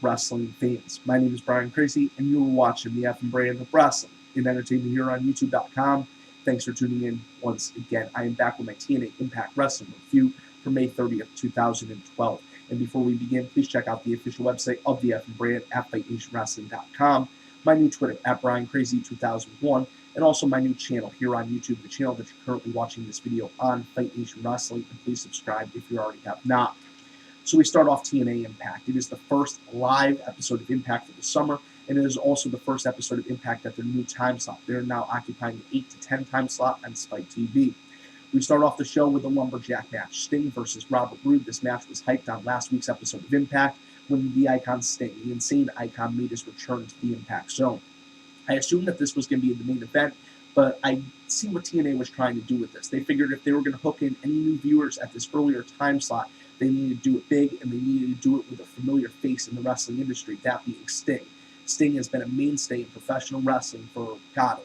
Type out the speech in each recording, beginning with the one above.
wrestling fans. My name is Brian Crazy, and you're watching the F and brand of wrestling and entertainment here on YouTube.com. Thanks for tuning in once again. I am back with my TNA Impact Wrestling review for May 30th, 2012. And before we begin, please check out the official website of the F and brand at FightNationWrestling.com, my new Twitter at BrianCrazy2001, and also my new channel here on YouTube, the channel that you're currently watching this video on, Fight Nation Wrestling. And please subscribe if you already have not. So we start off TNA Impact. It is the first live episode of Impact for the summer, and it is also the first episode of Impact at their new time slot. They're now occupying the 8 to 10 time slot on Spike TV. We start off the show with a lumberjack match, Sting versus Robert Roode. This match was hyped on last week's episode of Impact when the Icon Sting, the insane Icon, made his return to the Impact Zone. I assumed that this was going to be the main event, but I see what TNA was trying to do with this. They figured if they were going to hook in any new viewers at this earlier time slot, they needed to do it big, and they needed to do it with a familiar face in the wrestling industry, that being Sting. Sting has been a mainstay in professional wrestling for,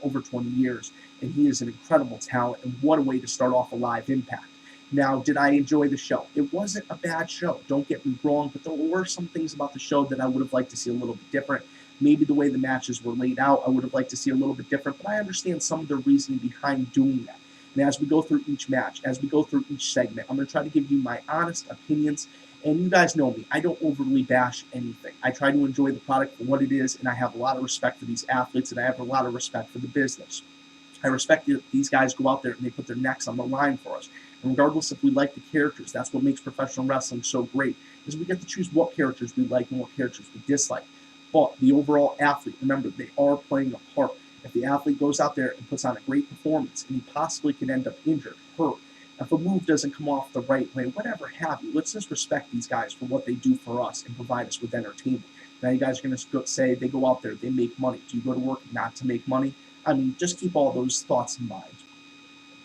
over 20 years, and he is an incredible talent, and what a way to start off a live Impact. Now, did I enjoy the show? It wasn't a bad show, don't get me wrong, but there were some things about the show that I would have liked to see a little bit different. Maybe the way the matches were laid out, I would have liked to see a little bit different, but I understand some of the reasoning behind doing that. And as we go through each match, as we go through each segment, I'm going to try to give you my honest opinions. And you guys know me. I don't overly bash anything. I try to enjoy the product for what it is, and I have a lot of respect for these athletes, and I have a lot of respect for the business. I respect that these guys go out there and they put their necks on the line for us. And regardless if we like the characters, that's what makes professional wrestling so great, is we get to choose what characters we like and what characters we dislike. But the overall athlete, remember, they are playing a part. If the athlete goes out there and puts on a great performance, and he possibly can end up injured, hurt, if a move doesn't come off the right way, whatever have you, let's just respect these guys for what they do for us and provide us with entertainment. Now you guys are going to say they go out there, they make money. Do you go to work not to make money? I mean, just keep all those thoughts in mind.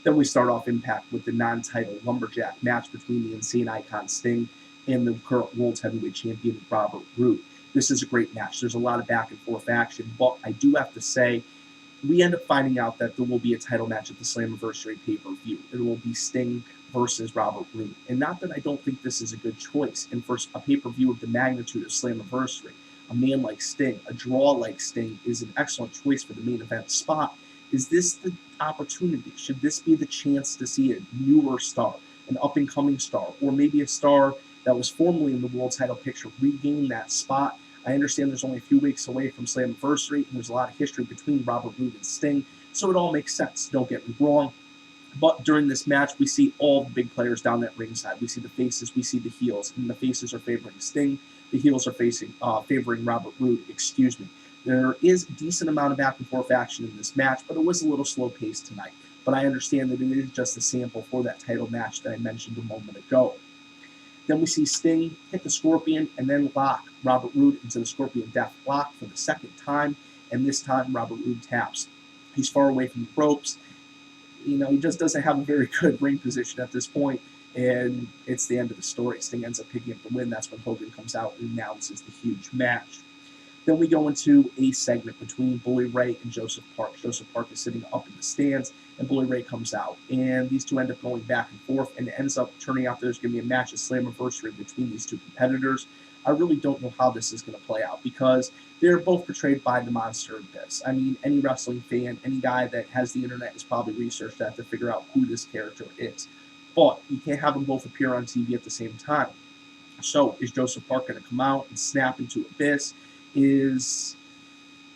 Then we start off Impact with the non-title lumberjack match between the insane Icon Sting and the current World Heavyweight Champion Robert Roode. This is a great match. There's a lot of back and forth action, but I do have to say, we end up finding out that there will be a title match at the Slammiversary pay-per-view. It will be Sting versus Robert Roode. And not that I don't think this is a good choice. And for a pay-per-view of the magnitude of Slammiversary, a man like Sting, a draw like Sting, is an excellent choice for the main event spot. Is this the opportunity? Should this be the chance to see a newer star, an up-and-coming star, or maybe a star that was formerly in the world title picture regain that spot? I understand there's only a few weeks away from Slammiversary, and there's a lot of history between Robert Roode and Sting, so it all makes sense, don't get me wrong. But during this match, we see all the big players down that ringside. We see the faces, we see the heels, and the faces are favoring Sting. The heels are favoring Robert Roode, There is a decent amount of back and forth action in this match, but it was a little slow paced tonight. But I understand that it is just a sample for that title match that I mentioned a moment ago. Then we see Sting hit the Scorpion and then lock Robert Roode into the Scorpion Death Lock for the second time, and this time Robert Roode taps. He's far away from the ropes. You know, he just doesn't have a very good ring position at this point, and it's the end of the story. Sting ends up picking up the win. That's when Hogan comes out and announces the huge match. Then we go into a segment between Bully Ray and Joseph Park. Joseph Park is sitting up in the stands, and Bully Ray comes out. And these two end up going back and forth, and it ends up turning out there's going to be a match at Slammiversary between these two competitors. I really don't know how this is going to play out because they're both portrayed by the Monster Abyss. I mean, any wrestling fan, any guy that has the internet has probably researched that to figure out who this character is. But you can't have them both appear on TV at the same time. So is Joseph Park going to come out and snap into Abyss? Is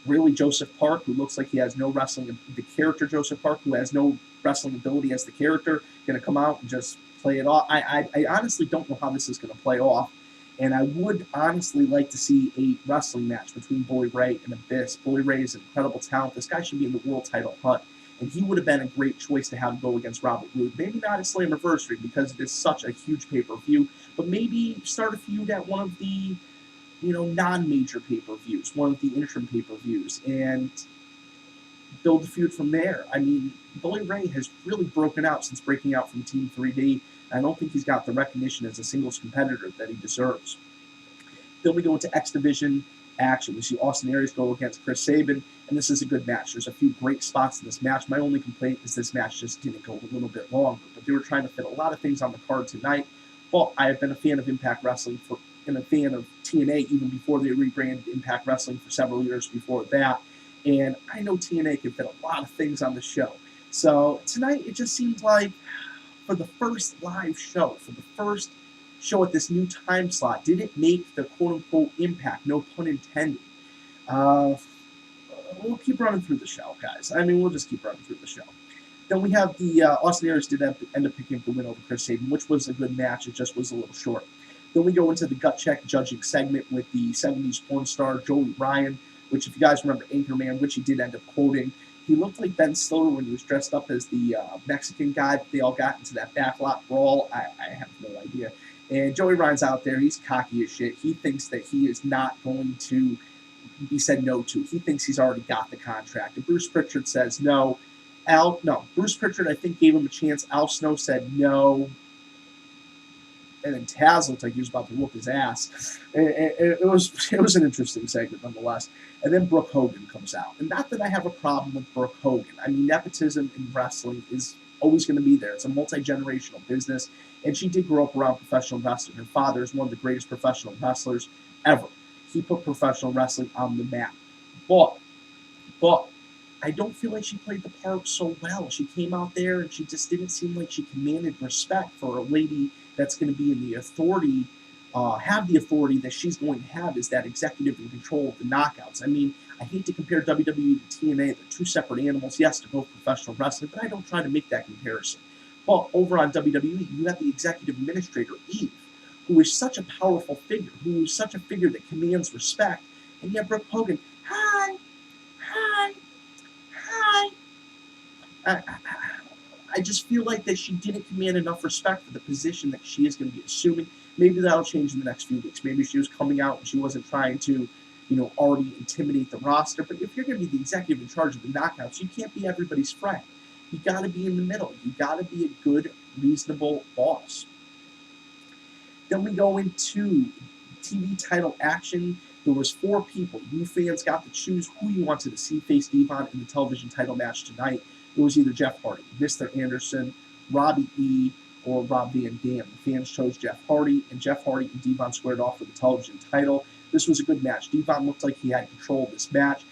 really Joseph Park, who looks like he has no wrestling, the character Joseph Park, who has no wrestling ability as the character, going to come out and just play it off? I honestly don't know how this is going to play off, and I would honestly like to see a wrestling match between Bully Ray and Abyss. Bully Ray is an incredible talent. This guy should be in the world title hunt, and he would have been a great choice to have go against Robert Roode. Maybe not at Slammiversary because it is such a huge pay-per-view, but maybe start a feud at one of the non-major pay-per-views, one of the interim pay-per-views, and build the feud from there. I mean, Bully Ray has really broken out since breaking out from Team 3D. I don't think he's got the recognition as a singles competitor that he deserves. Then we go into X Division action. We see Austin Aries go against Chris Sabin, and this is a good match. There's a few great spots in this match. My only complaint is this match just didn't go a little bit longer, but they were trying to fit a lot of things on the card tonight. Well, I have been a fan of Impact Wrestling for and a fan of TNA even before they rebranded Impact Wrestling for several years before that. And I know TNA can fit a lot of things on the show. So tonight it just seemed like for the first live show, for the first show at this new time slot, did it make the quote-unquote impact? No pun intended. We'll keep running through the show, guys. I mean, we'll just keep running through the show. Then we have the Austin Aries did end up picking up the win over Chris Sabin, which was a good match. It just was a little short. Then we go into the gut check judging segment with the 70s porn star Joey Ryan, which, if you guys remember Anchorman, which he did end up quoting, he looked like Ben Stiller when he was dressed up as the Mexican guy that they all got into that backlot brawl. I have no idea. And Joey Ryan's out there. He's cocky as shit. He thinks that he is not going to be said no to. He thinks he's already got the contract. And Bruce Pritchard says no. Bruce Pritchard, I think, gave him a chance. Al Snow said no. And then Taz looked like he was about to whoop his ass. It was an interesting segment nonetheless. And then Brooke Hogan comes out. And not that I have a problem with Brooke Hogan. I mean, nepotism in wrestling is always going to be there. It's a multi-generational business. And she did grow up around professional wrestling. Her father is one of the greatest professional wrestlers ever. He put professional wrestling on the map. But I don't feel like she played the part so well. She came out there and she just didn't seem like she commanded respect for a lady that's going to be in the authority, have the authority that she's going to have as that executive in control of the knockouts. I mean, I hate to compare WWE to TNA. They're two separate animals. Yes, they're both professional wrestling, but I don't try to make that comparison. But over on WWE, you have the executive administrator, Eve, who is such a powerful figure, who is such a figure that commands respect. And you have Brooke Hogan, hi. I just feel like that she didn't command enough respect for the position that she is going to be assuming. Maybe that'll change in the next few weeks. Maybe she was coming out and she wasn't trying to, already intimidate the roster. But if you're going to be the executive in charge of the knockouts, you can't be everybody's friend. You got to be in the middle. You got to be a good, reasonable boss. Then we go into TV title action. There was 4 people. You fans got to choose who you wanted to see face Devon in the television title match tonight. It was either Jeff Hardy, Mr. Anderson, Robbie E., or Rob Van Dam. The fans chose Jeff Hardy, and Jeff Hardy and Devon squared off for the television title. This was a good match. Devon looked like he had control of this match.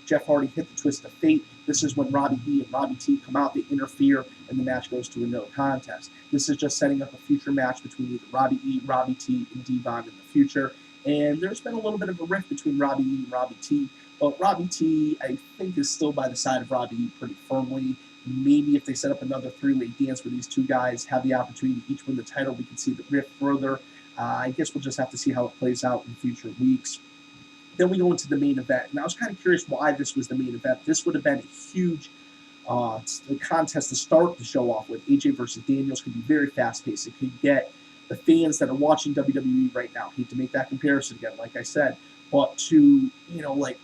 Jeff Hardy hit the twist of fate. This is when Robbie E. and Robbie T come out, they interfere, and the match goes to a no contest. This is just setting up a future match between either Robbie E., Robbie T., and Devon in the future. And there's been a little bit of a rift between Robbie E. and Robbie T. But Robbie T, I think, is still by the side of Robbie E. pretty firmly. Maybe if they set up another 3-way dance where these two guys have the opportunity to each win the title, we can see the rift further. I guess we'll just have to see how it plays out in future weeks. Then we go into the main event. And I was kind of curious why this was the main event. This would have been a huge contest to start the show off with. AJ versus Daniels could be very fast-paced. It could get the fans that are watching WWE right now, hate to make that comparison again, like I said, but to,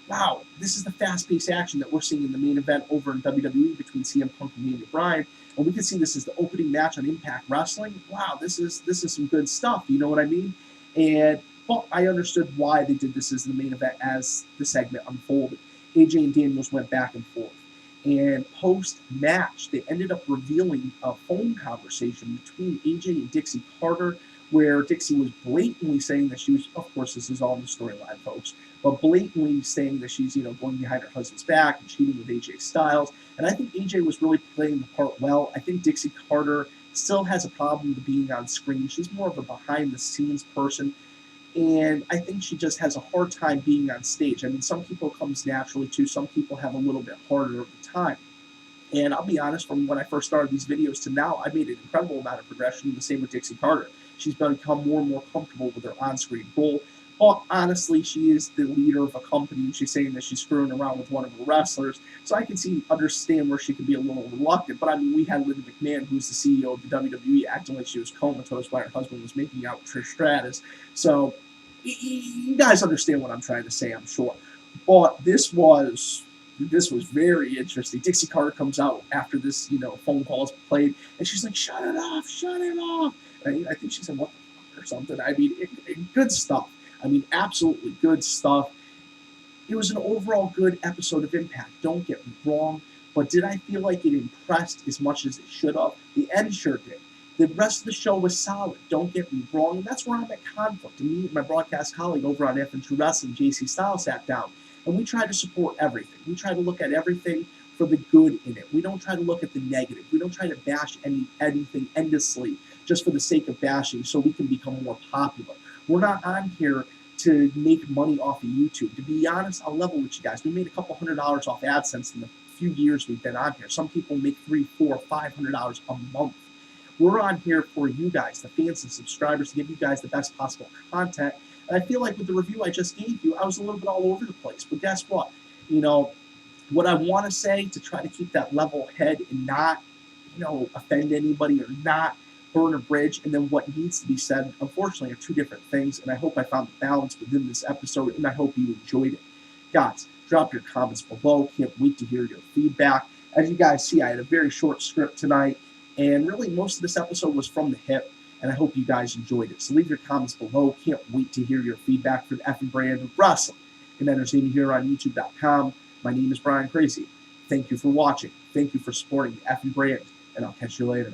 wow, this is the fast-paced action that we're seeing in the main event over in WWE between CM Punk and Daniel Bryan. And we can see this is the opening match on Impact Wrestling. Wow, this is some good stuff. You know what I mean? But I understood why they did this as the main event as the segment unfolded. AJ and Daniels went back and forth. And post-match, they ended up revealing a phone conversation between AJ and Dixie Carter, where Dixie was blatantly saying that she was, of course, this is all in the storyline, folks, but blatantly saying that she's, going behind her husband's back and cheating with AJ Styles. And I think AJ was really playing the part well. I think Dixie Carter still has a problem with being on screen. She's more of a behind-the-scenes person. And I think she just has a hard time being on stage. I mean, some people it comes naturally to, some people have a little bit harder of the time. And I'll be honest, from when I first started these videos to now, I made an incredible amount of progression. The same with Dixie Carter. She's become more and more comfortable with her on-screen role. But honestly, she is the leader of a company, and she's saying that she's screwing around with one of her wrestlers. So I can understand where she could be a little reluctant. But I mean, we had Linda McMahon, who's the CEO of the WWE, acting like she was comatose while her husband was making out Trish Stratus. So you guys understand what I'm trying to say, I'm sure. But this was very interesting. Dixie Carter comes out after this, phone call is played, and she's like, shut it off. And I think she said, what the fuck, or something. I mean, good stuff. I mean, absolutely good stuff. It was an overall good episode of Impact, don't get me wrong, but did I feel like it impressed as much as it should have? The end sure did. The rest of the show was solid. Don't get me wrong, and that's where I'm at conflict. And me and my broadcast colleague over on F and True Wrestling, JC Styles, sat down, and we tried to support everything. We try to look at everything for the good in it. We don't try to look at the negative. We don't try to bash anything endlessly just for the sake of bashing so we can become more popular. We're not on here to make money off of YouTube. To be honest, I'll level with you guys. We made a couple $100s off AdSense in the few years we've been on here. Some people make $300, $400, $500 a month. We're on here for you guys, the fans and subscribers, to give you guys the best possible content. And I feel like with the review I just gave you, I was a little bit all over the place. But guess what? What I want to say to try to keep that level head and not, offend anybody or not burn a bridge, and then what needs to be said, unfortunately, are two different things. And I hope I found the balance within this episode, and I hope you enjoyed it. Guys, drop your comments below. Can't wait to hear your feedback. As you guys see, I had a very short script tonight, and really most of this episode was from the hip, and I hope you guys enjoyed it. So leave your comments below. Can't wait to hear your feedback for the effing brand of wrestling and entertainment here on YouTube.com. My name is Brian Crazy. Thank you for watching. Thank you for supporting the effing brand, and I'll catch you later.